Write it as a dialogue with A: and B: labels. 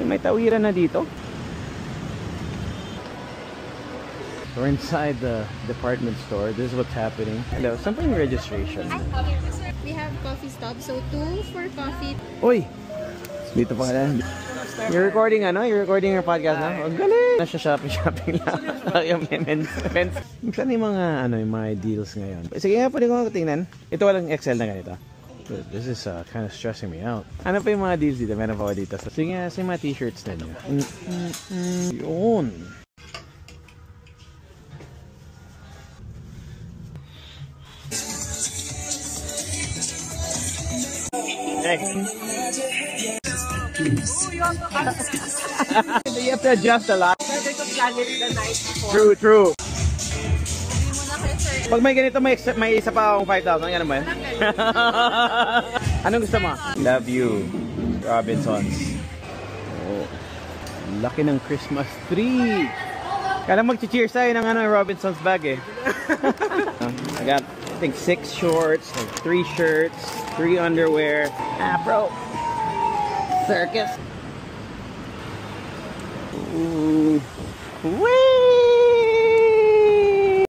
A: May tawiran na dito. We're inside the department store. This is what's happening. Hello, something registration.
B: We have coffee stop, so 2 for coffee.
A: Uy! Dito pa na. You're recording ano? You're recording your podcast na? Ang galing! Nasa shopping lang. Yung men. Saan yung mga, yung mga deals ngayon? Sige nga, pwede ko tingnan. Ito walang Excel na ganito. This is kind of stressing me out. Ano pa yung mga deals dito? Meron pa ako dito. Sige nga, sa mga t-shirts na nyo. Yun! Hey. You have to adjust a lot. True. Pag may ganito, may isa pa akong 5,000. Ganun ba yun? Anong gusto mo? Love you, Robinsons. Oh, laki ng Christmas tree. Kala mag-cheers tayo ng Robinsons bag eh. I got, I think 6 shorts, like 3 shirts, 3 underwear. Bro. Circus. Ooh. Whee!